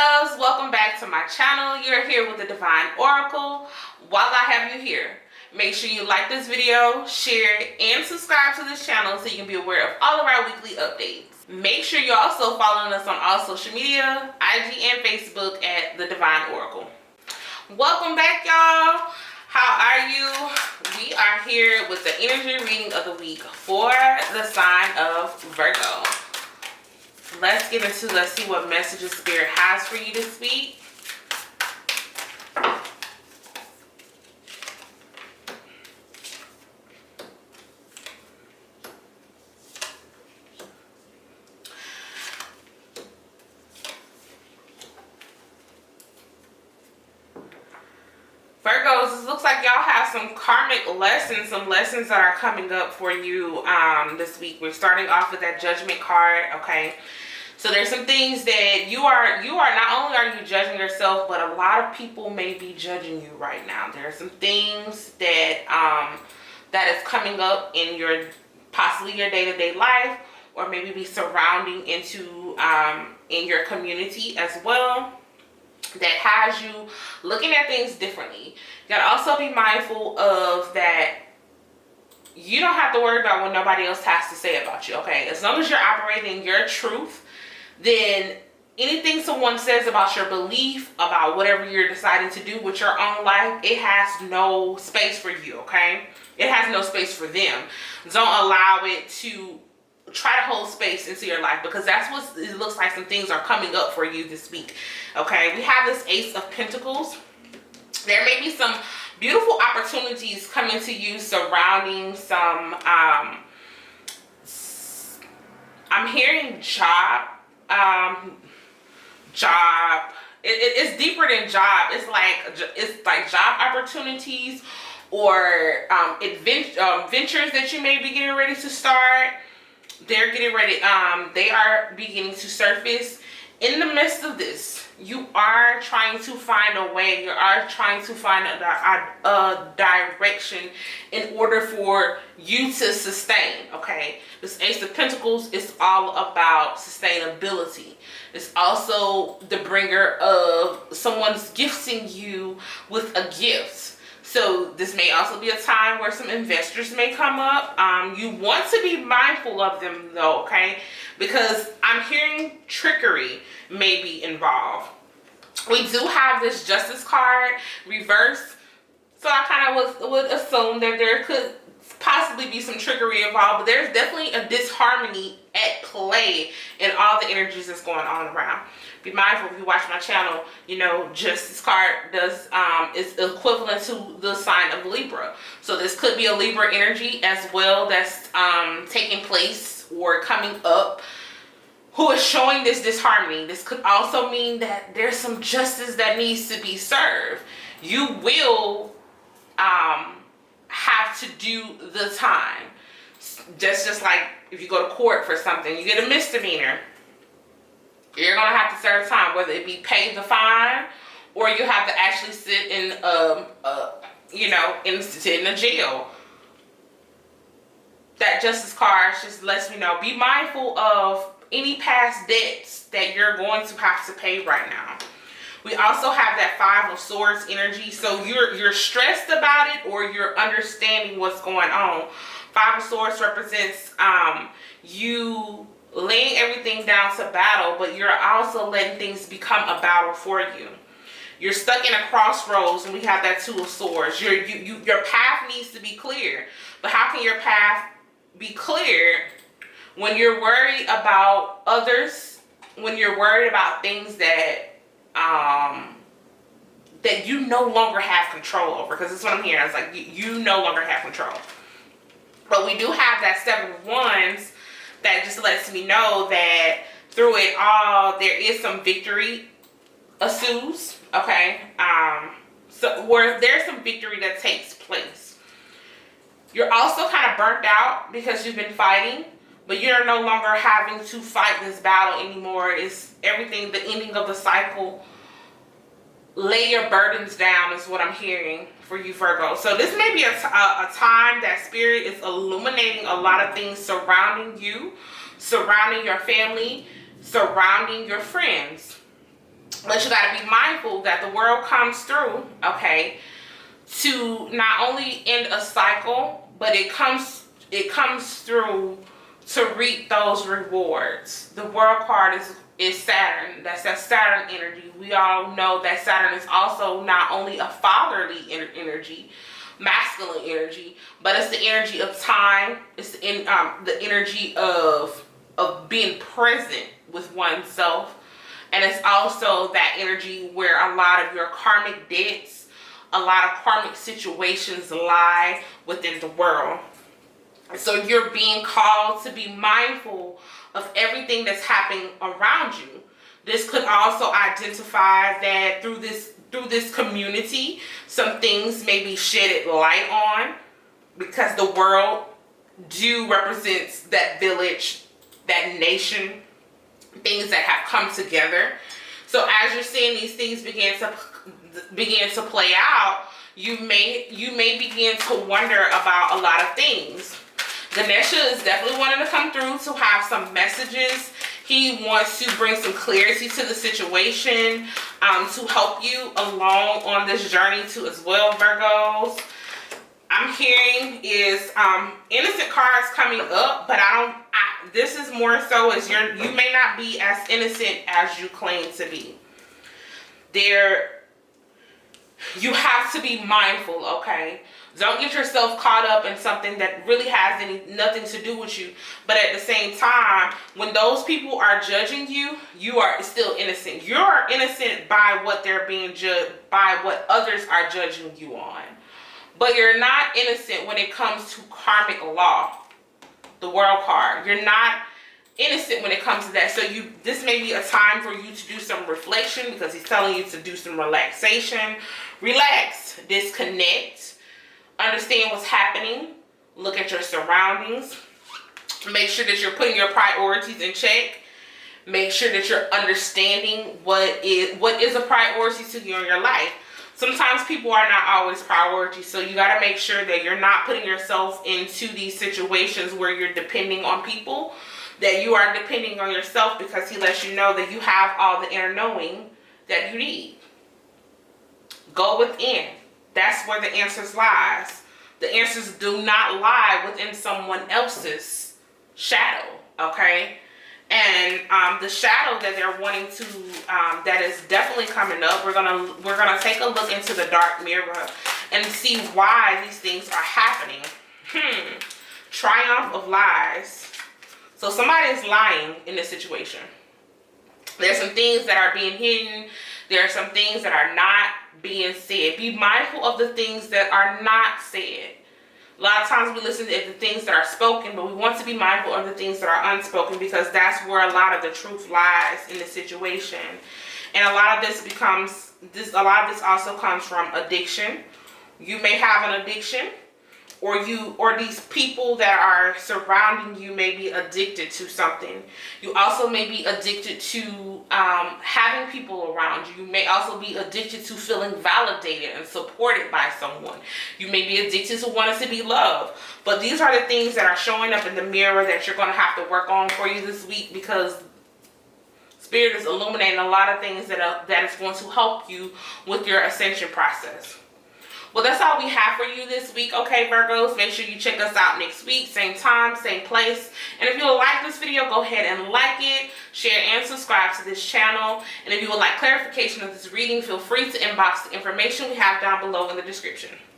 loves, welcome back to my channel. You're here with the Divine Oracle. While I have you here, make sure you like this video, share it, and subscribe to this channel so you can be aware of all of our weekly updates. Make sure you're also following us on all social media, IG and Facebook at the Divine Oracle. Welcome back, y'all. How are you? We are here with the energy reading of the week for the sign of Virgo. Let's see what messages Spirit has for you this week. Virgos, it looks like y'all have some karmic lessons, some lessons that are coming up for you this week. We're starting off with that Judgment card, okay? So there's some things that you are not only are you judging yourself, but a lot of people may be judging you right now. There are some things that that is coming up in your possibly your day-to-day life, or maybe be surrounding into in your community as well, that has you looking at things differently. You gotta also be mindful of that you don't have to worry about what nobody else has to say about you, okay? As long as you're operating your truth, then anything someone says about your belief, about whatever you're deciding to do with your own life, it has no space for you, okay? It has no space for them. Don't allow it to try to hold space into your life, because that's what it looks like. Some things are coming up for you this week, okay? We have this Ace of Pentacles. There may be some beautiful opportunities coming to you surrounding some I'm hearing job. It's deeper than job. It's like job opportunities, or ventures that you may be getting ready to start. They're getting ready. They are beginning to surface. In the midst of this, you are trying to find a way. You are trying to find a direction in order for you to sustain, okay? This Ace of Pentacles is all about sustainability. It's also the bringer of someone's gifting you with a gift. So this may also be a time where some investors may come up. You want to be mindful of them though, okay? Because I'm hearing trickery may be involved. We do have this Justice card reversed, so I kind of would assume that there could possibly be some trickery involved, but there's definitely a disharmony at play in all the energies that's going on around. Be mindful if you watch my channel, you know, Justice card is equivalent to the sign of Libra. So this could be a Libra energy as well that's taking place or coming up, who is showing this disharmony. This could also mean that there's some justice that needs to be served. You will have to do the time. Just like if you go to court for something, you get a misdemeanor, you're gonna have to serve time, whether it be pay the fine or you have to actually sit in sit in a jail. That Justice card just lets me know, be mindful of any past debts that you're going to have to pay right now. We also have that Five of Swords energy. So you're stressed about it, or you're understanding what's going on. Five of Swords represents you laying everything down to battle, but you're also letting things become a battle for you. You're stuck in a crossroads, and we have that Two of Swords. Your path needs to be clear. But how can your path be clear when you're worried about others, when you're worried about things that that you no longer have control over? Because that's what I'm hearing. It's like you no longer have control. But we do have that Seven of Wands that just lets me know that through it all, there is some victory ensues, okay? So where there's some victory that takes place. You're also kind of burnt out because you've been fighting, but you're no longer having to fight this battle anymore. It's everything, the ending of the cycle. Lay your burdens down is what I'm hearing for you, Virgo. So this may be a time that Spirit is illuminating a lot of things surrounding you, surrounding your family, surrounding your friends. But you got to be mindful that the world comes through, okay, to not only end a cycle, but it comes through to reap those rewards. The world card is Saturn. That's that Saturn energy. We all know that Saturn is also not only a fatherly energy, masculine energy, but it's the energy of time. It's the energy of being present with oneself. And it's also that energy where a lot of your karmic debts, a lot of karmic situations lie within the world. So you're being called to be mindful of everything that's happening around you. This could also identify that through this community, some things may be shedded light on, because the world do represents that village, that nation, things that have come together. So as you're seeing these things begin to play out, you may begin to wonder about a lot of things. Ganesha is definitely wanting to come through to have some messages. He wants to bring some clarity to the situation, to help you along on this journey too as well, Virgos. I'm hearing is innocent cards coming up, but this is more so as you may not be as innocent as you claim to be. You have to be mindful, okay? Don't get yourself caught up in something that really has nothing to do with you. But at the same time, when those people are judging you, you are still innocent. You're innocent by what they're being judged, by what others are judging you on. But you're not innocent when it comes to karmic law, the world card. You're not innocent when it comes to that. So this may be a time for you to do some reflection, because he's telling you to do some relaxation. Relax, disconnect, understand what's happening, look at your surroundings, make sure that you're putting your priorities in check. Make sure that you're understanding what is a priority to you in your life. Sometimes people are not always priorities, so you got to make sure that you're not putting yourself into these situations where you're depending on people, that you are depending on yourself, because he lets you know that you have all the inner knowing that you need. Go within. That's where the answers lies. The answers do not lie within someone else's shadow, okay? And the shadow that they're wanting to, that is definitely coming up. We're gonna take a look into the dark mirror and see why these things are happening. Triumph of lies. So somebody is lying in this situation. There's some things that are being hidden. There are some things that are not being said. Be mindful of the things that are not said. A lot of times we listen to the things that are spoken, but we want to be mindful of the things that are unspoken, because that's where a lot of the truth lies in the situation. And a lot of this also comes from addiction. You may have an addiction, or these people that are surrounding you may be addicted to something. You also may be addicted to having people around you. You may also be addicted to feeling validated and supported by someone. You may be addicted to wanting to be loved. But these are the things that are showing up in the mirror that you're going to have to work on for you this week, because Spirit is illuminating a lot of things that is going to help you with your ascension process. Well, that's all we have for you this week, okay, Virgos? Make sure you check us out next week, same time, same place. And if you would like this video, go ahead and like it, share, and subscribe to this channel. And if you would like clarification of this reading, feel free to inbox the information we have down below in the description.